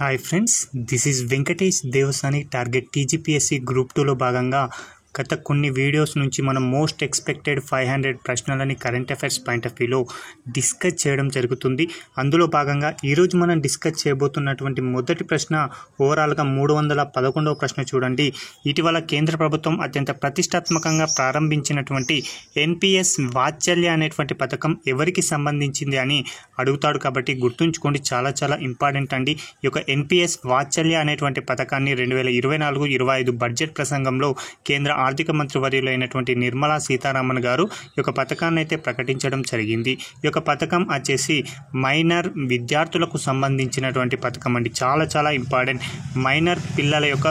Hi friends, this is Venkatesh Devasani. Target TGPSC group 2లో భాగంగా గత కొన్ని వీడియోస్ నుంచి మనం మోస్ట్ ఎక్స్పెక్టెడ్ 500 ప్రశ్నలని కరెంట్ అఫైర్స్ పాయింట్ ఆఫ్ వ్యూలో డిస్కస్ చేయడం జరుగుతుంది. అందులో భాగంగా ఈరోజు మనం డిస్కస్ చేయబోతున్నటువంటి మొదటి ప్రశ్న ఓవరాల్గా 311వ ప్రశ్న చూడండి. ఇటీవల కేంద్ర ప్రభుత్వం అత్యంత ప్రతిష్టాత్మకంగా ప్రారంభించినటువంటి ఎన్పిఎస్ వాత్సల్య అనేటువంటి పథకం ఎవరికి సంబంధించింది అని అడుగుతాడు. కాబట్టి గుర్తుంచుకోండి, చాలా చాలా ఇంపార్టెంట్ అండి. ఈ యొక్క ఎన్పిఎస్ వాత్సల్య అనేటువంటి పథకాన్ని 2024-25 బడ్జెట్ ప్రసంగంలో కేంద్ర ఆర్థిక మంత్రి వర్యులైనటువంటి నిర్మలా సీతారామన్ గారు ఈ యొక్క పథకాన్ని అయితే ప్రకటించడం జరిగింది. ఈ యొక్క పథకం వచ్చేసి మైనర్ విద్యార్థులకు సంబంధించినటువంటి పథకం అండి. చాలా చాలా ఇంపార్టెంట్. మైనర్ పిల్లల యొక్క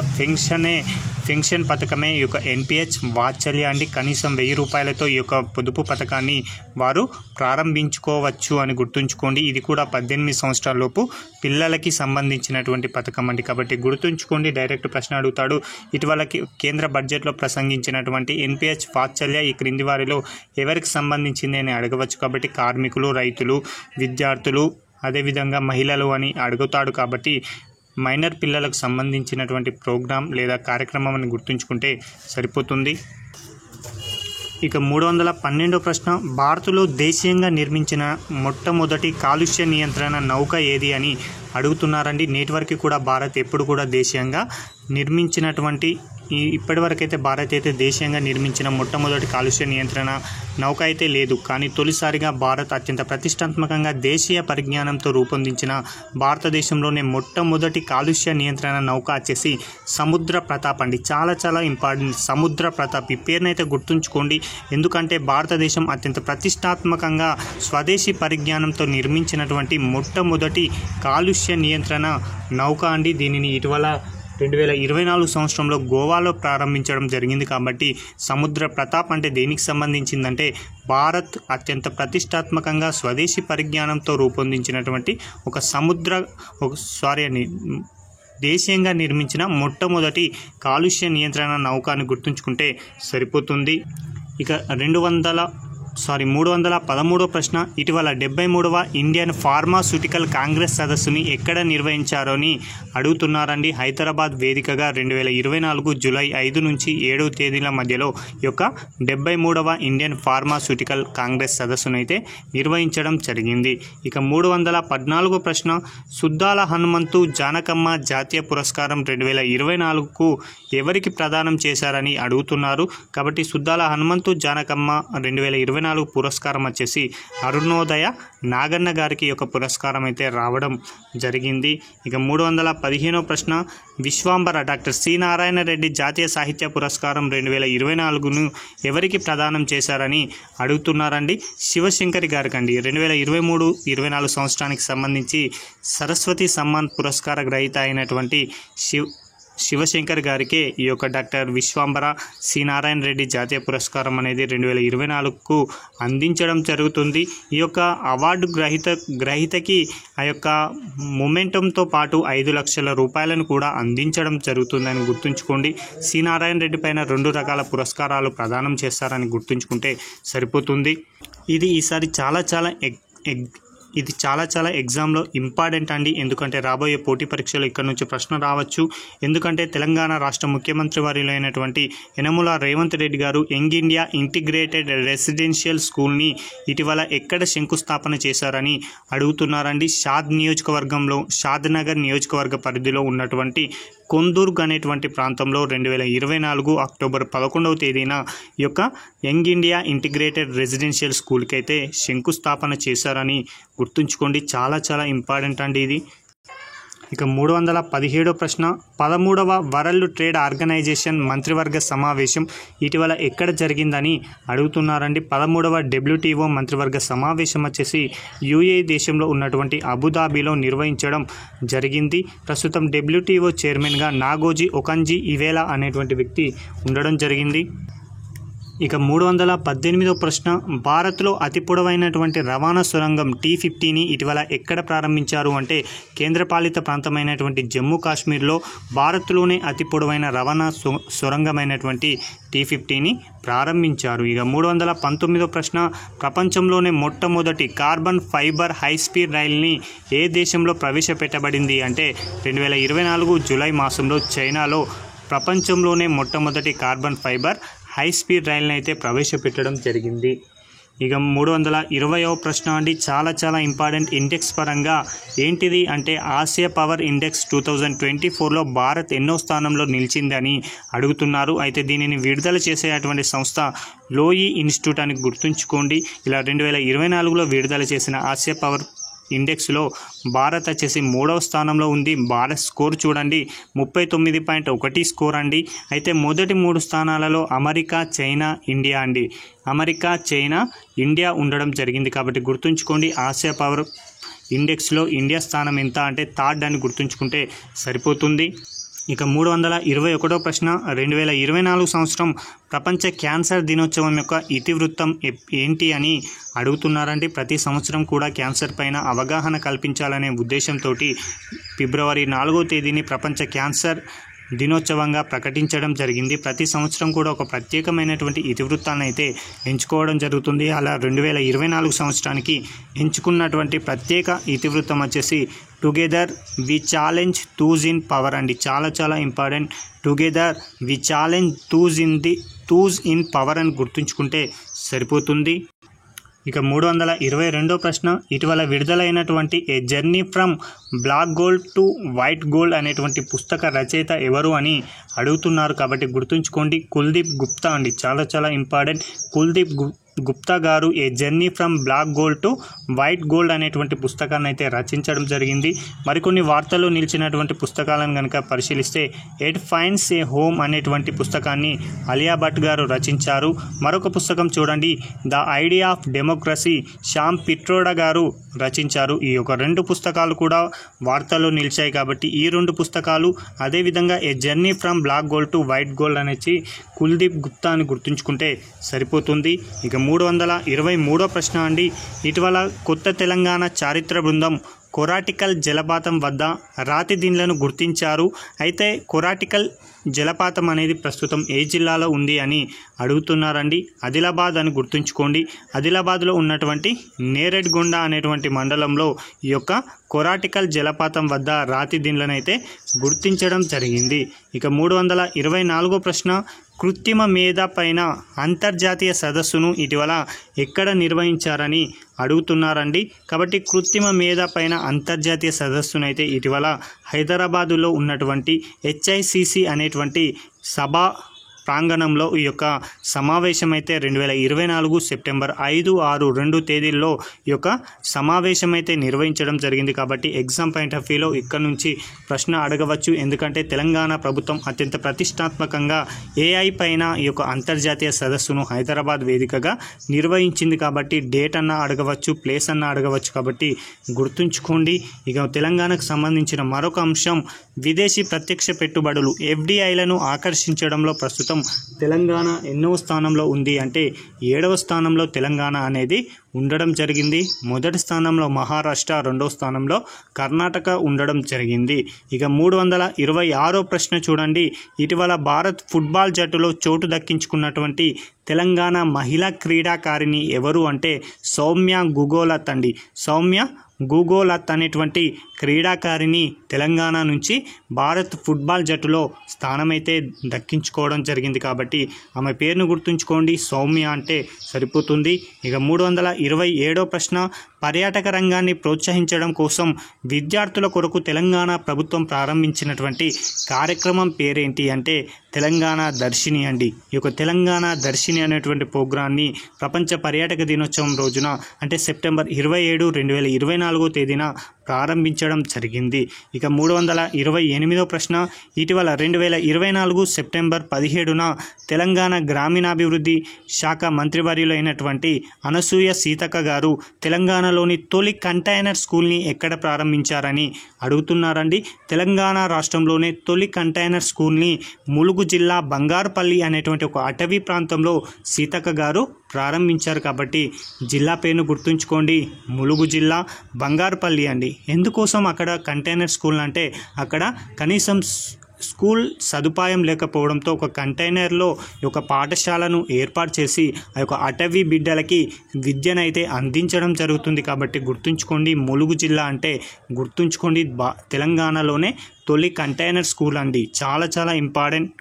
పెన్షన్ పథకమే ఈ యొక్క ఎన్పిహెచ్ వాత్సల్య అండి. కనీసం 1000 రూపాయలతో ఈ యొక్క పొదుపు పథకాన్ని వారు ప్రారంభించుకోవచ్చు అని గుర్తుంచుకోండి. ఇది కూడా 18 సంవత్సరాల లోపు పిల్లలకి సంబంధించినటువంటి పథకం అండి. కాబట్టి గుర్తుంచుకోండి. డైరెక్ట్ ప్రశ్న అడుగుతాడు. ఇటీవల కేంద్ర బడ్జెట్లో ప్రసంగించినటువంటి ఎన్పిహెచ్ వాత్సల్య ఈ క్రింది వారిలో ఎవరికి సంబంధించింది అని అడగవచ్చు. కాబట్టి కార్మికులు, రైతులు, విద్యార్థులు, అదేవిధంగా మహిళలు అని అడుగుతాడు. కాబట్టి మైనర్ పిల్లలకు సంబంధించినటువంటి ప్రోగ్రాం లేదా కార్యక్రమం అని గుర్తుంచుకుంటే సరిపోతుంది. ఇక 312వ ప్రశ్న, భారత్లో దేశీయంగా నిర్మించిన మొట్టమొదటి కాలుష్య నియంత్రణ నౌక ఏది అని అడుగుతున్నారండి. నేటి వరకు కూడా భారత్ ఎప్పుడు కూడా దేశీయంగా నిర్మించినటువంటి ఇప్పటివరకైతే భారత్ అయితే దేశీయంగా నిర్మించిన మొట్టమొదటి కాలుష్య నియంత్రణ నౌక అయితే లేదు. కానీ తొలిసారిగా భారత్ అత్యంత ప్రతిష్టాత్మకంగా దేశీయ పరిజ్ఞానంతో రూపొందించిన భారతదేశంలోనే మొట్టమొదటి కాలుష్య నియంత్రణ నౌక వచ్చేసి సముద్ర ప్రతాప్ అండి. చాలా చాలా ఇంపార్టెంట్. సముద్ర ప్రతాప్ ఈ పేరునైతే గుర్తుంచుకోండి. ఎందుకంటే భారతదేశం అత్యంత ప్రతిష్టాత్మకంగా స్వదేశీ పరిజ్ఞానంతో నిర్మించినటువంటి మొట్టమొదటి కాలుష్య నియంత్రణ నౌక అండి. దీనిని ఇటీవల 2024 సంవత్సరంలో గోవాలో ప్రారంభించడం జరిగింది. కాబట్టి సముద్ర ప్రతాప్ అంటే దేనికి సంబంధించిందంటే భారత్ అత్యంత ప్రతిష్టాత్మకంగా స్వదేశీ పరిజ్ఞానంతో రూపొందించినటువంటి దేశీయంగా నిర్మించిన మొట్టమొదటి కాలుష్య నియంత్రణ నౌక అని గుర్తుంచుకుంటే సరిపోతుంది. ఇక 313వ ప్రశ్న, ఇటీవల 73వ ఇండియన్ ఫార్మాస్యూటికల్ కాంగ్రెస్ సదస్సుని ఎక్కడ నిర్వహించారో అని అడుగుతున్నారండి. హైదరాబాద్ వేదికగా 2024 జూలై 5 నుంచి 7 తేదీల మధ్యలో ఈ యొక్క 73వ ఇండియన్ ఫార్మాస్యూటికల్ కాంగ్రెస్ సదస్సును అయితే నిర్వహించడం జరిగింది. ఇక 314వ ప్రశ్న, సుద్దాల హనుమంతు జానకమ్మ జాతీయ పురస్కారం 2024కు ఎవరికి ప్రదానం చేశారని అడుగుతున్నారు. కాబట్టి సుద్దాల హనుమంతు జానకమ్మ 2024 పురస్కారం వచ్చేసి అరుణోదయ నాగన్న గారికి యొక్క పురస్కారం అయితే రావడం జరిగింది. ఇక 315వ ప్రశ్న, విశ్వాంబర డాక్టర్ సి నారాయణ రెడ్డి జాతీయ సాహిత్య పురస్కారం 2024ను ఎవరికి ప్రదానం చేశారని అడుగుతున్నారండి. శివశంకరి గారికి అండి. 2023-24 సంవత్సరానికి సంబంధించి సరస్వతి సమ్మాన్ పురస్కార గ్రహీత అయినటువంటి శివశంకర్ గారికే ఈ యొక్క డాక్టర్ విశ్వాంబర సి నారాయణ రెడ్డి జాతీయ పురస్కారం అనేది 2024కు అందించడం జరుగుతుంది. ఈ యొక్క అవార్డు గ్రహీతకి ఆ యొక్క మొమెంటంతో పాటు 5 లక్షల రూపాయలను కూడా అందించడం జరుగుతుందని గుర్తుంచుకోండి. సి నారాయణ రెడ్డి పైన 2 రకాల పురస్కారాలు ప్రదానం చేస్తారని గుర్తుంచుకుంటే సరిపోతుంది. ఇది ఈసారి చాలా చాలా ఎగ్జామ్లో ఇంపార్టెంట్ అండి. ఎందుకంటే రాబోయే పోటీ పరీక్షలు ఇక్కడ నుంచి ప్రశ్న రావచ్చు. ఎందుకంటే తెలంగాణ రాష్ట్ర ముఖ్యమంత్రి వర్యులైనటువంటి యనమల రేవంత్ రెడ్డి గారు యంగ్ ఇండియా ఇంటిగ్రేటెడ్ రెసిడెన్షియల్ స్కూల్ని ఇటీవల ఎక్కడ శంకుస్థాపన చేశారని అడుగుతున్నారండి. షాద్ నగర్ నియోజకవర్గ పరిధిలో ఉన్నటువంటి కొందుర్గ్ అనేటువంటి ప్రాంతంలో 2024 అక్టోబర్ 11వ తేదీన ఈ యొక్క యంగ్ ఇండియా ఇంటిగ్రేటెడ్ రెసిడెన్షియల్ స్కూల్కి అయితే శంకుస్థాపన చేశారని గుర్తుంచుకోండి. చాలా చాలా ఇంపార్టెంట్ అండి ఇది. ఇక 317వ ప్రశ్న, 13వ వరల్డ్ ట్రేడ్ ఆర్గనైజేషన్ మంత్రివర్గ సమావేశం ఇటీవల ఎక్కడ జరిగిందని అడుగుతున్నారండి. 13వ WTO మంత్రివర్గ సమావేశం వచ్చేసి UAE దేశంలో ఉన్నటువంటి అబుదాబిలో నిర్వహించడం జరిగింది. ప్రస్తుతం WTO చైర్మన్గా నాగోజీ ఒకంజీ ఇవేలా అనేటువంటి వ్యక్తి ఉండడం జరిగింది. ఇక 318వ ప్రశ్న, భారత్లో అతి పొడవైనటువంటి రవాణా సొరంగం T50ని ఇటీవల ఎక్కడ ప్రారంభించారు అంటే కేంద్రపాలిత ప్రాంతమైనటువంటి జమ్మూ కాశ్మీర్లో భారత్లోనే అతి పొడవైన రవాణా సొరంగమైనటువంటి T50ని ప్రారంభించారు. ఇక 319వ ప్రశ్న, ప్రపంచంలోనే మొట్టమొదటి కార్బన్ ఫైబర్ హై స్పీడ్ రైల్ని ఏ దేశంలో ప్రవేశపెట్టబడింది అంటే 2024 జూలై మాసంలో చైనాలో ప్రపంచంలోనే మొట్టమొదటి కార్బన్ ఫైబర్ హై స్పీడ్ రైల్ని అయితే ప్రవేశపెట్టడం జరిగింది. ఇక 320వ ప్రశ్న అండి, చాలా ఇంపార్టెంట్ ఇండెక్స్ పరంగా ఏంటిది అంటే ఆసియా పవర్ ఇండెక్స్ 2024లో భారత్ ఎన్నో స్థానంలో నిలిచిందని అడుగుతున్నారు. అయితే దీనిని విడుదల చేసేటువంటి సంస్థ లోయి ఇన్స్టిట్యూట్ అని గుర్తుంచుకోండి. ఇలా 2024లో విడుదల చేసిన ఆసియా పవర్ ఇండెక్స్లో భారత్ వచ్చేసి 3వ స్థానంలో ఉంది. భారత్ స్కోర్ చూడండి 39.1 స్కోర్ అండి. అయితే మొదటి 3 స్థానాలలో అమెరికా, చైనా, ఇండియా అండి. అమెరికా, చైనా, ఇండియా ఉండడం జరిగింది. కాబట్టి గుర్తుంచుకోండి ఆసియా పవర్ ఇండెక్స్లో ఇండియా స్థానం ఎంత అంటే 3rd అని గుర్తుంచుకుంటే సరిపోతుంది. ఇక 321వ ప్రశ్న, 2024 సంవత్సరం ప్రపంచ క్యాన్సర్ దినోత్సవం యొక్క ఇతివృత్తం ఏంటి అని అడుగుతున్నారండి. ప్రతి సంవత్సరం కూడా క్యాన్సర్ పైన అవగాహన కల్పించాలనే ఉద్దేశంతో ఫిబ్రవరి 4వ తేదీని ప్రపంచ క్యాన్సర్ దినోత్సవంగా ప్రకటించడం జరిగింది. ప్రతి సంవత్సరం కూడా ఒక ప్రత్యేకమైనటువంటి ఇతివృత్తాన్ని అయితే ఎంచుకోవడం జరుగుతుంది. అలా 2024 సంవత్సరానికి ఎంచుకున్నటువంటి ప్రత్యేక ఇతివృత్తం వచ్చేసి together we challenge those in power అండి. చాలా important. Together we challenge those in power అని గుర్తుంచుకుంటే సరిపోతుంది. ఇక 322వ ప్రశ్న, ఇటీవల విడుదలైనటువంటి a journey from black gold to white gold అనేటువంటి పుస్తక రచయిత ఎవరు అని అడుగుతున్నారు. కాబట్టి గుర్తుంచుకోండి కుల్దీప్ గుప్తా అండి. చాలా ఇంపార్టెంట్. కుల్దీప్ గుప్తా గారు a journey from black gold to white gold అనేటువంటి పుస్తకాన్ని అయితే రచించడం జరిగింది. మరికొన్ని వార్తల్లో నిలిచినటువంటి పుస్తకాలను కనుక పరిశీలిస్తే ఎట్ ఫైండ్స్ ఏ హోమ్ అనేటువంటి పుస్తకాన్ని అలియా భట్ గారు రచించారు. మరొక పుస్తకం చూడండి the idea of democracy Shyam Pitroda గారు రచించారు. ఈ యొక్క 2 పుస్తకాలు కూడా వార్తల్లో నిలిచాయి. కాబట్టి ఈ 2 పుస్తకాలు అదేవిధంగా a journey from black gold to white gold అనేసి కుల్దీప్ గుప్తా అని గుర్తుంచుకుంటే సరిపోతుంది. ఇక 323వ ప్రశ్న అండి, ఇటీవల కొత్త తెలంగాణ చారిత్ర బృందం కొరాటికల్ జలపాతం వద్ద రాతి దిండ్లను గుర్తించారు. అయితే కొరాటికల్ జలపాతం అనేది ప్రస్తుతం ఏ జిల్లాలో ఉంది అని అడుగుతున్నారండి. ఆదిలాబాద్ అని గుర్తుంచుకోండి. ఆదిలాబాద్లో ఉన్నటువంటి నేరెడ్గొండ అనేటువంటి మండలంలో ఈ యొక్క కొరాటికల్ జలపాతం వద్ద రాతి దిండ్లను అయితే గుర్తించడం జరిగింది. ఇక 324వ ప్రశ్న, కృత్రిమ మేధ పైన అంతర్జాతీయ సదస్సును ఇటీవల ఎక్కడ నిర్వహించారని అడుగుతున్నారండి. కాబట్టి కృత్రిమ మేధ పైన అంతర్జాతీయ సదస్సునైతే ఇటీవల హైదరాబాదులో ఉన్నటువంటి HICC అనేటువంటి సభా ప్రాంగణంలో ఈ యొక్క సమావేశం అయితే 2024 సెప్టెంబర్ 5, 6, 2 తేదీల్లో ఈ యొక్క సమావేశం అయితే నిర్వహించడం జరిగింది. కాబట్టి ఎగ్జామ్ పాయింట్ ఆఫ్ వ్యూలో ఇక్కడ నుంచి ప్రశ్న అడగవచ్చు. ఎందుకంటే తెలంగాణ ప్రభుత్వం అత్యంత ప్రతిష్టాత్మకంగా AI పైన ఈ యొక్క అంతర్జాతీయ సదస్సును హైదరాబాద్ వేదికగా నిర్వహించింది. కాబట్టి డేట్ అన్న అడగవచ్చు, ప్లేస్ అన్న అడగవచ్చు. కాబట్టి గుర్తుంచుకోండి. ఇక తెలంగాణకు సంబంధించిన మరొక అంశం విదేశీ ప్రత్యక్ష పెట్టుబడులు FDIలను ఆకర్షించడంలో ప్రస్తుతం తెలంగాణ ఎన్నో స్థానంలో ఉంది అంటే 7వ స్థానంలో తెలంగాణ అనేది ఉండడం జరిగింది. మొదటి స్థానంలో మహారాష్ట్ర, 2వ స్థానంలో కర్ణాటక ఉండడం జరిగింది. ఇక 326వ ప్రశ్న చూడండి, ఇటీవల భారత్ ఫుట్బాల్ జట్టులో చోటు దక్కించుకున్నటువంటి తెలంగాణ మహిళా క్రీడాకారిణి ఎవరు అంటే సౌమ్య గుగోలత్ అండి. సౌమ్య గుగోలత్ అనేటువంటి క్రీడాకారిణి తెలంగాణ నుంచి భారత్ ఫుట్బాల్ జట్టులో స్థానమైతే దక్కించుకోవడం జరిగింది. కాబట్టి ఆమె పేరును గుర్తుంచుకోండి, సౌమ్య అంటే సరిపోతుంది. ఇక 327వ ప్రశ్న, పర్యాటక రంగాన్ని ప్రోత్సహించడం కోసం విద్యార్థుల కొరకు తెలంగాణ ప్రభుత్వం ప్రారంభించినటువంటి కార్యక్రమం పేరేంటి అంటే తెలంగాణ దర్శిని అండి. ఈ యొక్క తెలంగాణ దర్శిని అనేటువంటి ప్రోగ్రాన్ని ప్రపంచ పర్యాటక దినోత్సవం రోజున అంటే సెప్టెంబర్ 27, 2024 తేదీన ప్రారంభించడం జరిగింది. ఇక 328వ ప్రశ్న, ఇటీవల 2024 సెప్టెంబర్ 17న తెలంగాణ గ్రామీణాభివృద్ధి శాఖ మంత్రివర్యులైనటువంటి అనసూయ సీతక్క గారు తెలంగాణలోని తొలి కంటైనర్ స్కూల్ని ఎక్కడ ప్రారంభించారని అడుగుతున్నారండి. తెలంగాణ రాష్ట్రంలోనే తొలి కంటైనర్ స్కూల్ని ములుగు జిల్లా బంగారుపల్లి అనేటువంటి ఒక అటవీ ప్రాంతంలో సీతక్క గారు ప్రారంభించారు. కాబట్టి జిల్లా పేరును గుర్తుంచుకోండి, ములుగు జిల్లా బంగారుపల్లి అండి. ఎందుకోసం అక్కడ కంటైనర్ స్కూల్ అంటే అక్కడ కనీసం స్కూల్ సదుపాయం లేకపోవడంతో ఒక కంటైనర్లో ఒక పాఠశాలను ఏర్పాటు చేసి ఆ యొక్క అటవీ బిడ్డలకి విద్యనైతే అందించడం జరుగుతుంది. కాబట్టి గుర్తుంచుకోండి, ములుగు జిల్లా అంటే గుర్తుంచుకోండి, తెలంగాణలోనే తొలి కంటైనర్ స్కూల్ అండి. చాలా చాలా ఇంపార్టెంట్.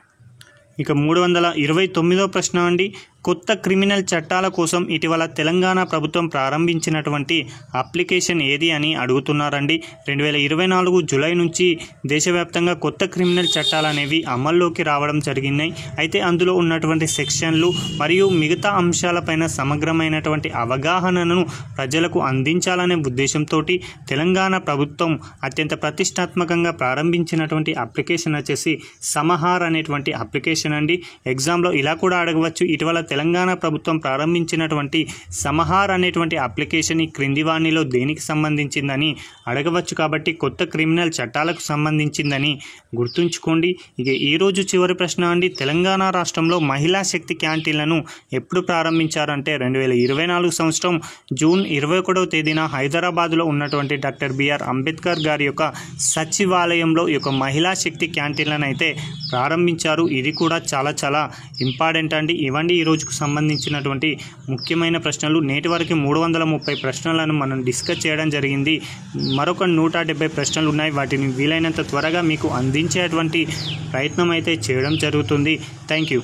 ఇక 329వ ప్రశ్న అండి, కొత్త క్రిమినల్ చట్టాల కోసం ఇటీవల తెలంగాణ ప్రభుత్వం ప్రారంభించినటువంటి అప్లికేషన్ ఏది అని అడుగుతున్నారండి. 2024 జూలై నుంచి దేశవ్యాప్తంగా కొత్త క్రిమినల్ చట్టాలు అనేవి అమల్లోకి రావడం జరిగినాయి. అయితే అందులో ఉన్నటువంటి సెక్షన్లు మరియు మిగతా అంశాలపైన సమగ్రమైనటువంటి అవగాహనను ప్రజలకు అందించాలనే ఉద్దేశంతో తెలంగాణ ప్రభుత్వం అత్యంత ప్రతిష్టాత్మకంగా ప్రారంభించినటువంటి అప్లికేషన్ వచ్చేసి సమహార్ అనేటువంటి అప్లికేషన్ అండి. ఎగ్జామ్లో ఇలా కూడా అడగవచ్చు, ఇటీవల తెలంగాణ ప్రభుత్వం ప్రారంభించినటువంటి సమహార్ అనేటువంటి అప్లికేషన్ ఈ క్రింది వాణిలో దేనికి సంబంధించిందని అడగవచ్చు. కాబట్టి కొత్త క్రిమినల్ చట్టాలకు సంబంధించిందని గుర్తుంచుకోండి. ఇక ఈరోజు చివరి ప్రశ్న అండి, తెలంగాణ రాష్ట్రంలో మహిళా శక్తి క్యాంటీన్లను ఎప్పుడు ప్రారంభించారంటే 2024 సంవత్సరం జూన్ 21వ తేదీన హైదరాబాద్లో ఉన్నటువంటి డాక్టర్ బిఆర్ అంబేద్కర్ గారి యొక్క సచివాలయంలో ఈ యొక్క మహిళా శక్తి క్యాంటీన్లను అయితే ప్రారంభించారు. ఇది కూడా చాలా చాలా ఇంపార్టెంట్ అండి. ఇవ్వండి ఈరోజుకు సంబంధించినటువంటి ముఖ్యమైన ప్రశ్నలు. నేటి వరకు 330 ప్రశ్నలను మనం డిస్కస్ చేయడం జరిగింది. మరొక 170 ప్రశ్నలు ఉన్నాయి. వాటిని వీలైనంత త్వరగా మీకు అందించేటువంటి ప్రయత్నం అయితే చేయడం జరుగుతుంది. Thank you.